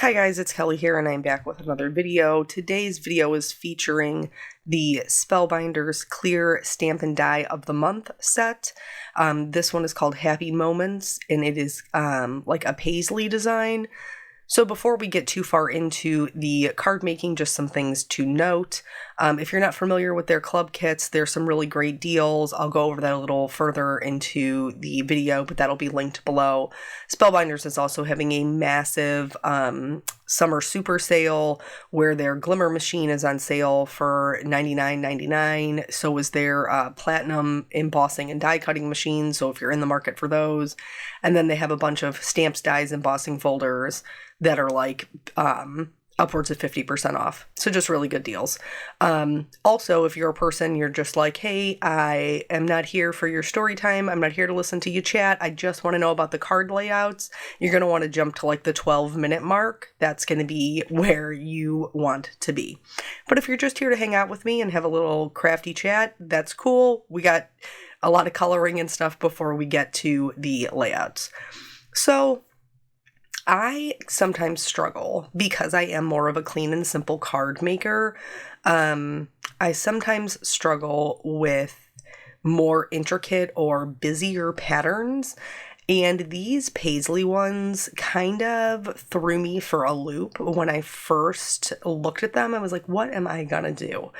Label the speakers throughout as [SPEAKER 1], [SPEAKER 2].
[SPEAKER 1] Hi guys, it's Kelly here and I'm back with another video. Today's video is featuring the Spellbinders Clear Stamp Die of the Month set. This one is called Happy Moments and it is like a paisley design. So before we get too far into the card making, just some things to note. If you're not familiar with their club kits, there's some really great deals. I'll go over that a little further into the video, but that'll be linked below. Spellbinders is also having a massive summer super sale where their Glimmer machine is on sale for $99.99. So is their platinum embossing and die cutting machine. So if you're in the market for those, and then they have a bunch of stamps, dies, embossing folders that are like upwards of 50% off. So just really good deals. Also, if you're a person, you're just like, hey, I am not here for your story time. I'm not here to listen to you chat. I just want to know about the card layouts. You're going to want to jump to like the 12-minute mark. That's going to be where you want to be. But if you're just here to hang out with me and have a little crafty chat, that's cool. We got a lot of coloring and stuff before we get to the layouts. So I sometimes struggle because I am more of a clean and simple card maker. I sometimes struggle with more intricate or busier patterns. And these paisley ones kind of threw me for a loop. When I first looked at them, I was like, what am I gonna do?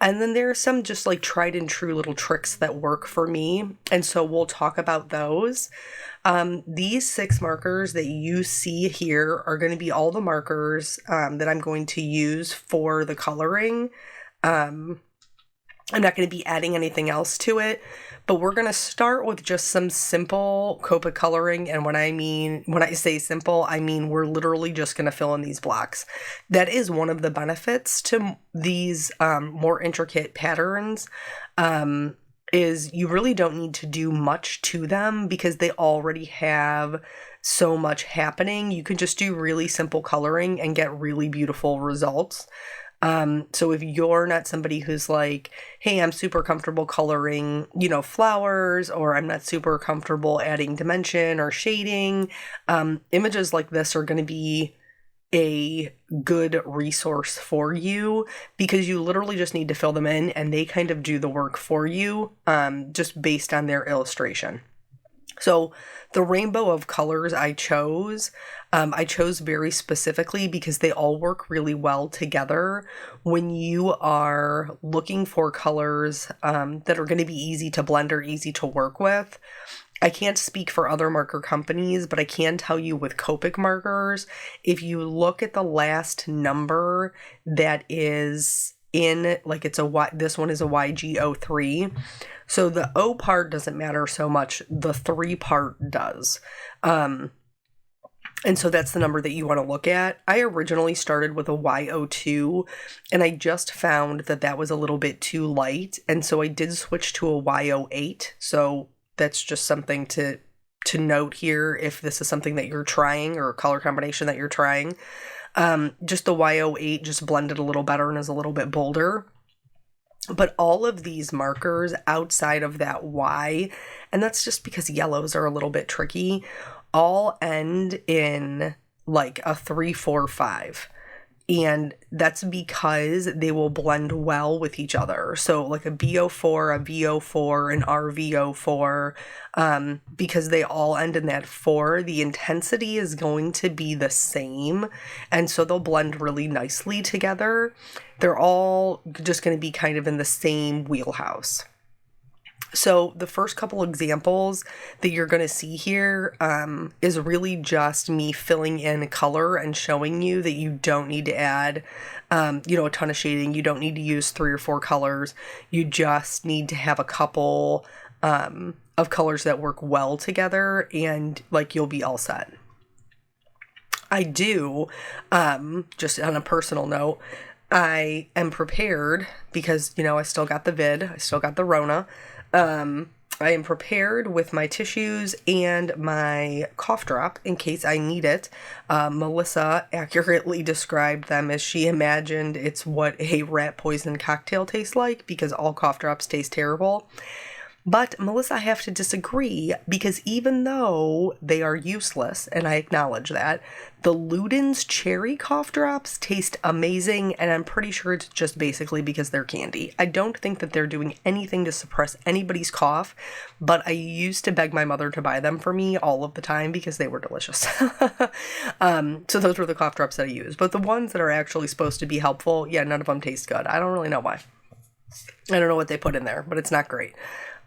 [SPEAKER 1] And then there are some just like tried and true little tricks that work for me. And so we'll talk about those. These 6 markers that you see here are going to be all the markers that I'm going to use for the coloring. I'm not going to be adding anything else to it, but we're going to start with just some simple Copic coloring. And when I say simple, I mean we're literally just going to fill in these blocks. That is one of the benefits to these more intricate patterns. Is you really don't need to do much to them because they already have so much happening. You can just do really simple coloring and get really beautiful results. So if you're not somebody who's like, hey, I'm super comfortable coloring, flowers, or I'm not super comfortable adding dimension or shading, images like this are going to be a good resource for you because you literally just need to fill them in and they kind of do the work for you just based on their illustration. So the rainbow of colors I chose very specifically because they all work really well together when you are looking for colors that are going to be easy to blend or easy to work with. I can't speak for other marker companies, but I can tell you with Copic markers, if you look at the last number that is in, like this one is a YG03. So the O part doesn't matter so much. The 3 part does. And so that's the number that you want to look at. I originally started with a Y02 and I just found that that was a little bit too light. And so I did switch to a Y08. So that's just something to note here if this is something that you're trying or a color combination that you're trying. Just the Y08 just blended a little better and is a little bit bolder. But all of these markers outside of that Y, and that's just because yellows are a little bit tricky, all end in like a 3, 4, 5. And that's because they will blend well with each other. So like a BO4, a VO4, an RVO4, because they all end in that 4, the intensity is going to be the same. And so they'll blend really nicely together. They're all just going to be kind of in the same wheelhouse. So the first couple examples that you're going to see here is really just me filling in color and showing you that you don't need to add, a ton of shading. You don't need to use 3 or 4 colors. You just need to have a couple of colors that work well together and like you'll be all set. I do, just on a personal note, I am prepared because, I still got the vid, I still got the Rona. I am prepared with my tissues and my cough drop in case I need it. Melissa accurately described them as she imagined it's what a rat poison cocktail tastes like because all cough drops taste terrible. But Melissa, I have to disagree, because even though they are useless, and I acknowledge that, the Luden's cherry cough drops taste amazing, and I'm pretty sure it's just basically because they're candy. I don't think that they're doing anything to suppress anybody's cough, but I used to beg my mother to buy them for me all of the time because they were delicious. So those were the cough drops that I used. But the ones that are actually supposed to be helpful, yeah, none of them taste good. I don't really know why. I don't know what they put in there, but it's not great.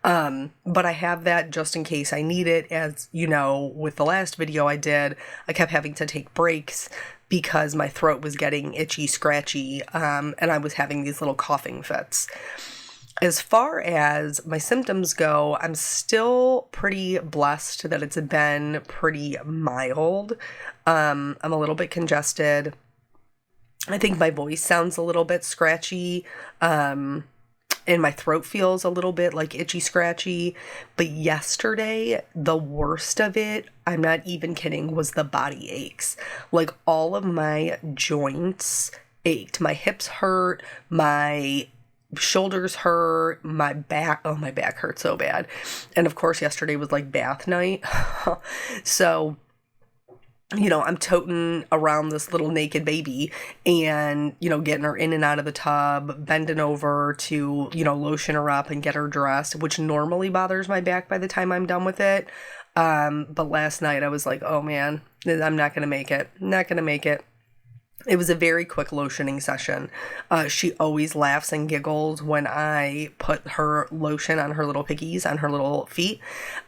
[SPEAKER 1] But I have that just in case I need it. As you know, with the last video I did, I kept having to take breaks because my throat was getting itchy, scratchy, and I was having these little coughing fits. As far as my symptoms go, I'm still pretty blessed that it's been pretty mild. I'm a little bit congested. I think my voice sounds a little bit scratchy. And my throat feels a little bit like itchy, scratchy. But yesterday, the worst of it, I'm not even kidding, was the body aches. Like, all of my joints ached. My hips hurt, my shoulders hurt, my back, oh, my back hurt so bad. And of course, yesterday was like bath night. So, you know, I'm toting around this little naked baby and, you know, getting her in and out of the tub, bending over to, you know, lotion her up and get her dressed, which normally bothers my back by the time I'm done with it. But last night I was like, oh man, I'm not going to make it. Not going to make it. It was a very quick lotioning session. She always laughs and giggles when I put her lotion on her little piggies, on her little feet.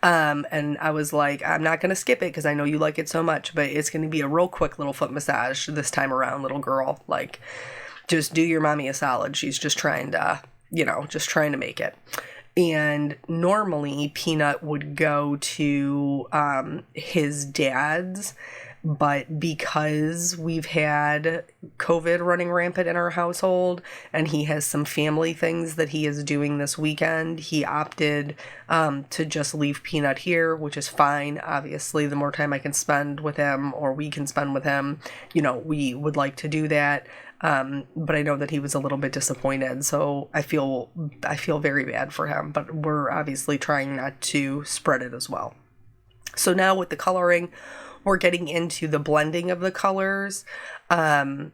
[SPEAKER 1] And I was like, I'm not going to skip it because I know you like it so much, but it's going to be a real quick little foot massage this time around, little girl. Like, just do your mommy a solid. She's just trying to, you know, just trying to make it. And normally Peanut would go to his dad's, but because we've had COVID running rampant in our household and he has some family things that he is doing this weekend, he opted to just leave Peanut here, which is fine. Obviously, the more time I can spend with him, or we can spend with him, you know, we would like to do that. But I know that he was a little bit disappointed, so I feel very bad for him, but we're obviously trying not to spread it as well. So now with the coloring, we're getting into the blending of the colors. I'm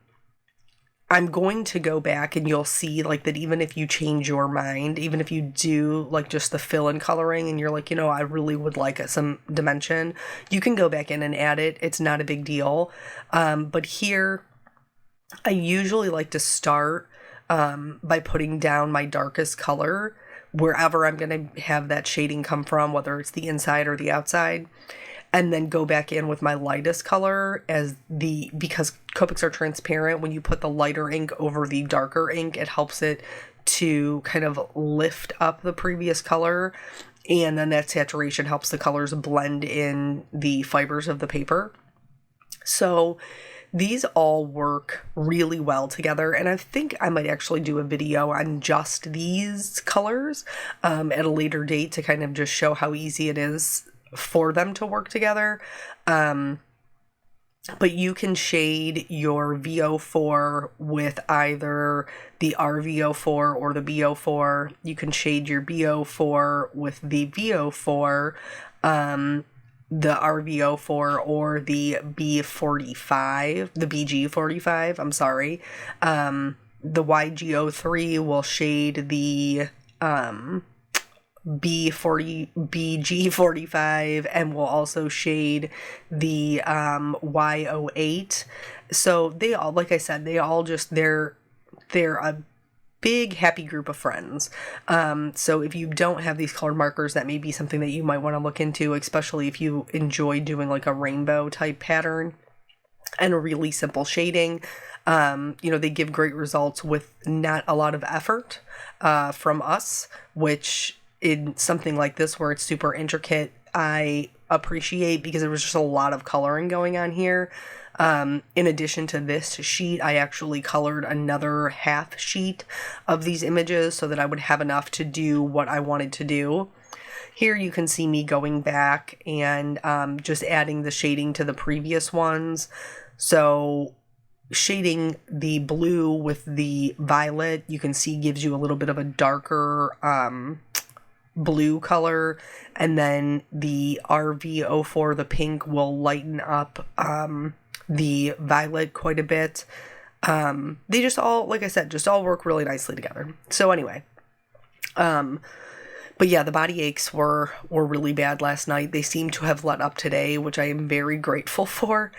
[SPEAKER 1] going to go back and you'll see like that even if you change your mind, even if you do like just the fill-in coloring and you're like, you know, I really would like some dimension, you can go back in and add it. It's not a big deal. But here, I usually like to start by putting down my darkest color wherever I'm going to have that shading come from, whether it's the inside or the outside. And then go back in with my lightest color because Copics are transparent. When you put the lighter ink over the darker ink, it helps it to kind of lift up the previous color. And then that saturation helps the colors blend in the fibers of the paper. So these all work really well together. And I think I might actually do a video on just these colors at a later date to kind of just show how easy it is for them to work together. But you can shade your VO4 with either the RVO4 or the BO4. You can shade your BO4 with the VO4, the RVO4 or the B45, the BG45, I'm sorry. The YGO3 will shade the BG45 and will also shade the Y08. So they all, like I said, they all just, they're a big happy group of friends. So if you don't have these colored markers, that may be something that you might want to look into, especially if you enjoy doing like a rainbow type pattern and a really simple shading. You know, they give great results with not a lot of effort from us, which in something like this where it's super intricate, I appreciate because there was just a lot of coloring going on here. In addition to this sheet, I actually colored another half sheet of these images so that I would have enough to do what I wanted to do. Here you can see me going back and just adding the shading to the previous ones. So shading the blue with the violet, you can see gives you a little bit of a darker blue color, and then the RV04, the pink, will lighten up the violet quite a bit. They just all, like I said, just all work really nicely together. So anyway, but yeah, the body aches were really bad last night. They seem to have let up today, which I am very grateful for.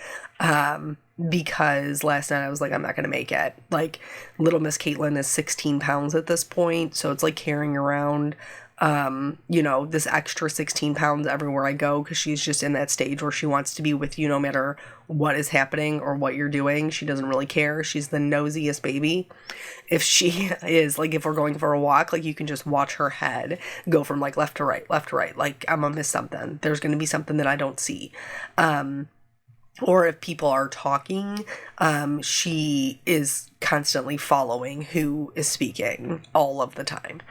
[SPEAKER 1] Because last night I was like, I'm not going to make it. Like, little Miss Caitlin is 16 pounds at this point. So it's like carrying around, this extra 16 pounds everywhere I go, because she's just in that stage where she wants to be with you no matter what is happening or what you're doing. She doesn't really care. She's the nosiest baby. If she is, like, if we're going for a walk, like, you can just watch her head go from, like, left to right. Like, I'm gonna miss something. There's gonna be something that I don't see. Or if people are talking, she is constantly following who is speaking all of the time.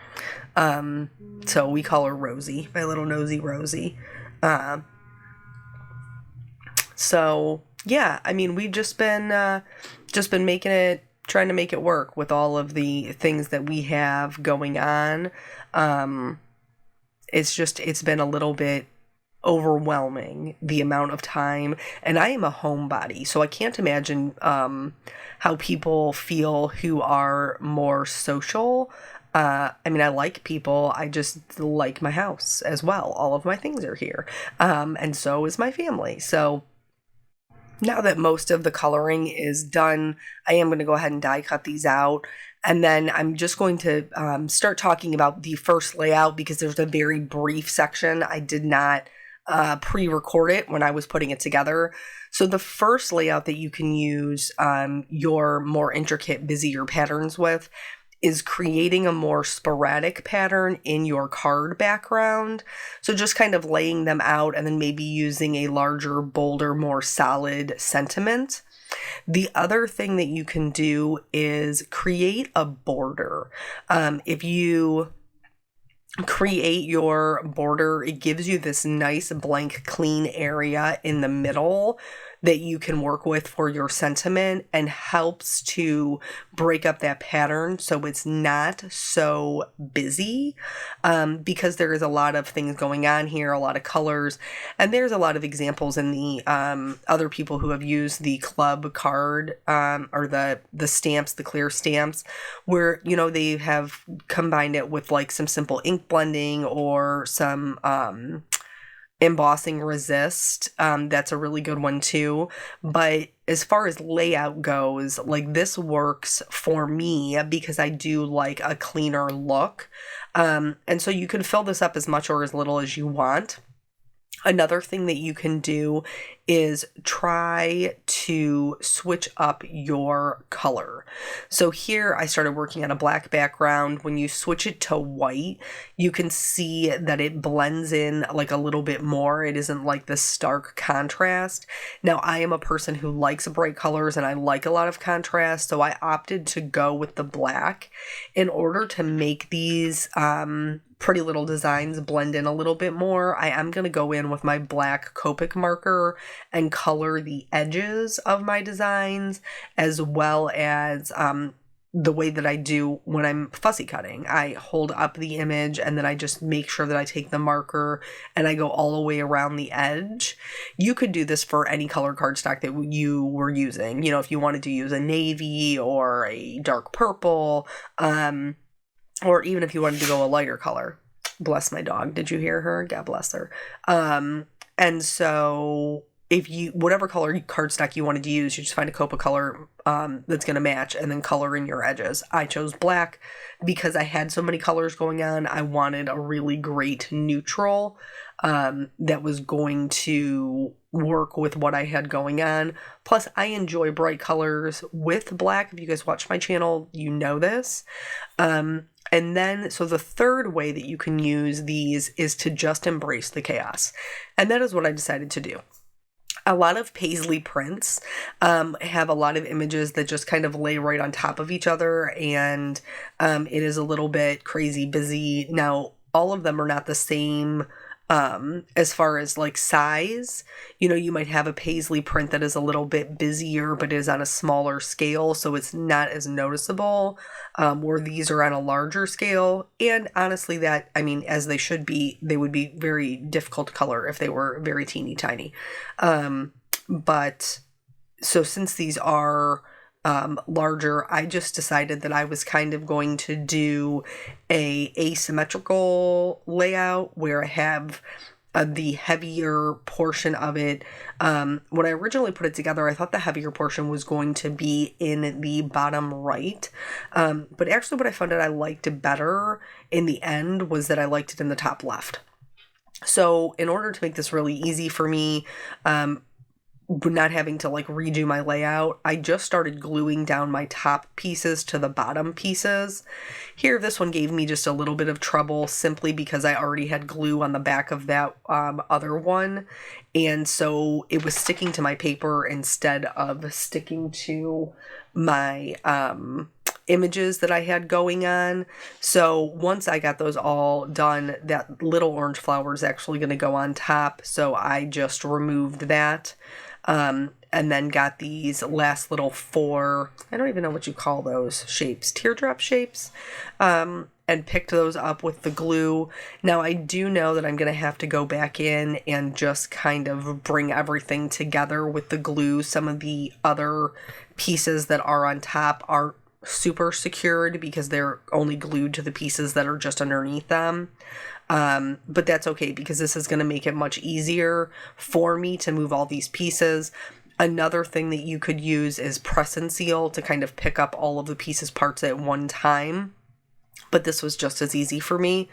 [SPEAKER 1] So we call her Rosie, my little nosy Rosie. So yeah, I mean, we've just been trying to make it work with all of the things that we have going on. It's been a little bit overwhelming, the amount of time, and I am a homebody, so I can't imagine how people feel who are more social. I mean, I like people, I just like my house as well. All of my things are here, and so is my family. So now that most of the coloring is done, I am going to go ahead and die cut these out. And then I'm just going to start talking about the first layout, because there's a very brief section. I did not pre-record it when I was putting it together. So the first layout that you can use your more intricate, busier patterns with is creating a more sporadic pattern in your card background. So just kind of laying them out and then maybe using a larger, bolder, more solid sentiment. The other thing that you can do is create a border. If you create your border, it gives you this nice blank clean area in the middle that you can work with for your sentiment, and helps to break up that pattern so it's not so busy, because there is a lot of things going on here, a lot of colors, and there's a lot of examples in the other people who have used the club card or the stamps, the clear stamps, where they have combined it with like some simple ink blending or some embossing resist. That's a really good one too. But as far as layout goes, like, this works for me because I do like a cleaner look. And so you can fill this up as much or as little as you want. Another thing that you can do is try to switch up your color. So here I started working on a black background. When you switch it to white, you can see that it blends in like a little bit more. It isn't like this stark contrast. Now, I am a person who likes bright colors and I like a lot of contrast, so I opted to go with the black in order to make these pretty little designs blend in a little bit more. I am going to go in with my black Copic marker and color the edges of my designs, as well as the way that I do when I'm fussy cutting. I hold up the image and then I just make sure that I take the marker and I go all the way around the edge. You could do this for any color cardstock that you were using. If you wanted to use a navy or a dark purple, or even if you wanted to go a lighter color. Bless my dog. Did you hear her? God bless her. And so if whatever color cardstock you wanted to use, you just find a Copa color that's going to match and then color in your edges. I chose black because I had so many colors going on. I wanted a really great neutral that was going to work with what I had going on. Plus, I enjoy bright colors with black. If you guys watch my channel, you know this. And then, so the third way that you can use these is to just embrace the chaos. And that is what I decided to do. A lot of paisley prints have a lot of images that just kind of lay right on top of each other, and it is a little bit crazy busy. Now, all of them are not the same As far as like size, you might have a paisley print that is a little bit busier, but is on a smaller scale, so it's not as noticeable, where these are on a larger scale. And honestly, as they should be, they would be very difficult to color if they were very teeny tiny. But so since these are larger, I just decided that I was kind of going to do a asymmetrical layout where I have the heavier portion of it. When I originally put it together, I thought the heavier portion was going to be in the bottom right. But actually what I found out I liked better in the end was that I liked it in the top left. So in order to make this really easy for me, not having to like redo my layout, I just started gluing down my top pieces to the bottom pieces. Here, this one gave me just a little bit of trouble simply because I already had glue on the back of that other one. And so it was sticking to my paper instead of sticking to my images that I had going on. So once I got those all done, that little orange flower is actually going to go on top. So I just removed that. And then got these last little 4, I don't even know what you call those shapes, teardrop shapes, and picked those up with the glue. Now I do know that I'm going to have to go back in and just kind of bring everything together with the glue. Some of the other pieces that are on top aren't super secured because they're only glued to the pieces that are just underneath them. But that's okay because this is going to make it much easier for me to move all these pieces. Another thing that you could use is press and seal to kind of pick up all of the pieces parts at one time. But this was just as easy for me.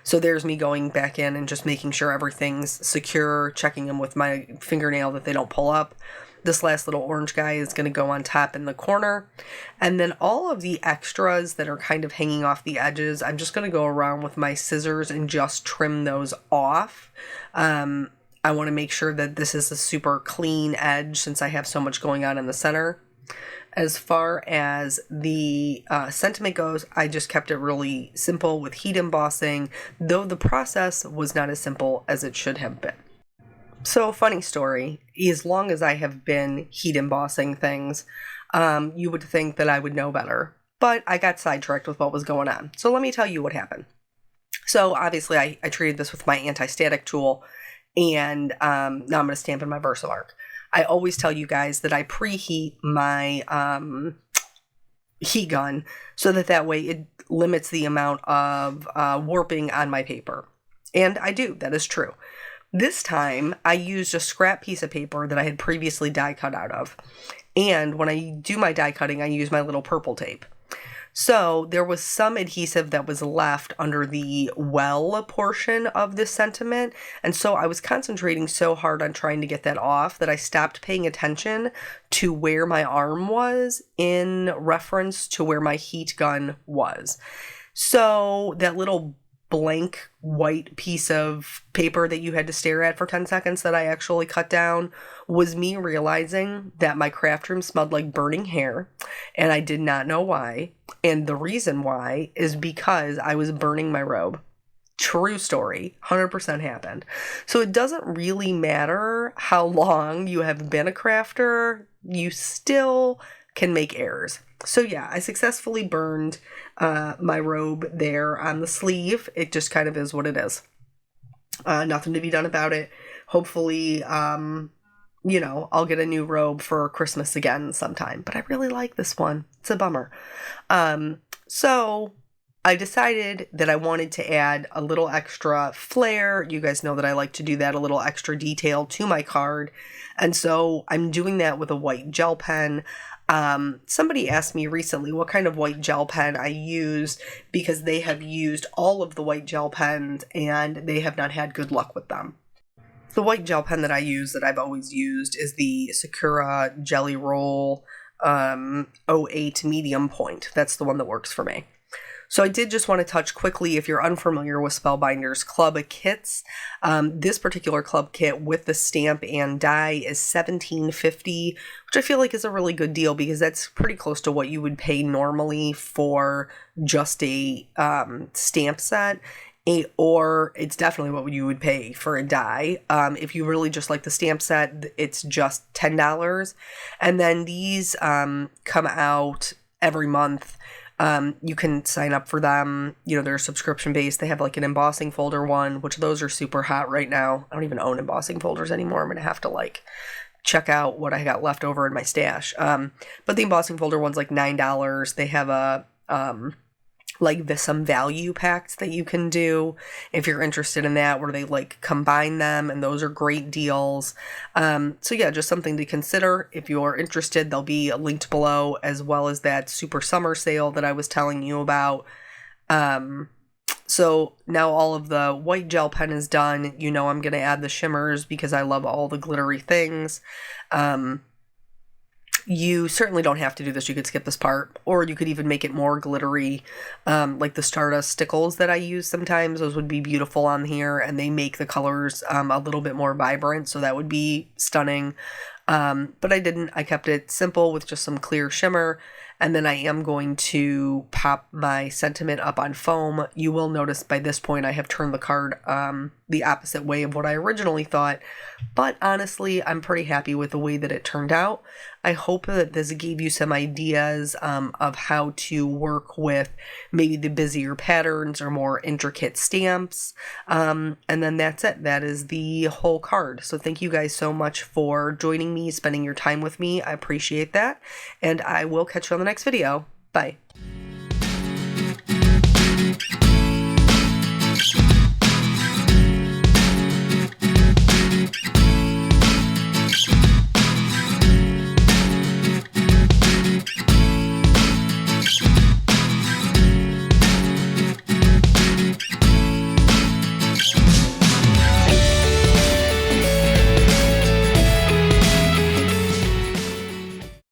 [SPEAKER 1] So there's me going back in and just making sure everything's secure, checking them with my fingernail that they don't pull up. This last little orange guy is going to go on top in the corner. And then all of the extras that are kind of hanging off the edges, I'm just going to go around with my scissors and just trim those off. I want to make sure that this is a super clean edge since I have so much going on in the center. As far as the sentiment goes, I just kept it really simple with heat embossing, though the process was not as simple as it should have been. So, funny story, as long as I have been heat embossing things, you would think that I would know better, but I got sidetracked with what was going on. So let me tell you what happened. So obviously I treated this with my anti-static tool, and now I'm going to stamp in my Versamark. I always tell you guys that I preheat my heat gun so that way it limits the amount of warping on my paper. And I do, that is true. This time, I used a scrap piece of paper that I had previously die cut out of. And when I do my die cutting, I use my little purple tape. So there was some adhesive that was left under the well portion of this sentiment. And so I was concentrating so hard on trying to get that off that I stopped paying attention to where my arm was in reference to where my heat gun was. So that little blank white piece of paper that you had to stare at for 10 seconds that I actually cut down was me realizing that my craft room smelled like burning hair, and I did not know why. And the reason why is because I was burning my robe. True story, 100% happened. So it doesn't really matter how long you have been a crafter, you still can make errors. So yeah, I successfully burned my robe there on the sleeve. It just kind of is what it is. Nothing to be done about it. Hopefully, I'll get a new robe for Christmas again sometime. But I really like this one. It's a bummer. So I decided that I wanted to add a little extra flair. You guys know that I like to do that, a little extra detail to my card. And so I'm doing that with a white gel pen. Somebody asked me recently what kind of white gel pen I use because they have used all of the white gel pens and they have not had good luck with them. The white gel pen that I use, that I've always used, is the Sakura Jelly Roll 08 medium point. That's the one that works for me. So I did just want to touch quickly, if you're unfamiliar with Spellbinders Club kits, this particular club kit with the stamp and die is $17.50, which I feel like is a really good deal because that's pretty close to what you would pay normally for just a stamp set. or it's definitely what you would pay for a die. If you really just like the stamp set, it's just $10. And then these come out every month. You can sign up for them. You know, they're subscription based. They have like an embossing folder one, which those are super hot right now. I don't even own embossing folders anymore. I'm going to have to like check out what I got left over in my stash. But the embossing folder one's like $9. They have a, like some value packs that you can do if you're interested in that, where they like combine them, and those are great deals. So yeah, just something to consider if you're interested. They'll be linked below, as well as that super summer sale that I was telling you about. So now all of the white gel pen is done. You know, I'm going to add the shimmers because I love all the glittery things. You certainly don't have to do this. You could skip this part, or you could even make it more glittery, like the Stardust stickles that I use sometimes. Those would be beautiful on here, and they make the colors a little bit more vibrant, so that would be stunning. But I didn't. I kept it simple with just some clear shimmer, and then I am going to pop my sentiment up on foam. You will notice by this point I have turned the card the opposite way of what I originally thought, but honestly, I'm pretty happy with the way that it turned out. I hope that this gave you some ideas of how to work with maybe the busier patterns or more intricate stamps. And then that's it. That is the whole card. So thank you guys so much for joining me, spending your time with me. I appreciate that. And I will catch you on the next video. Bye.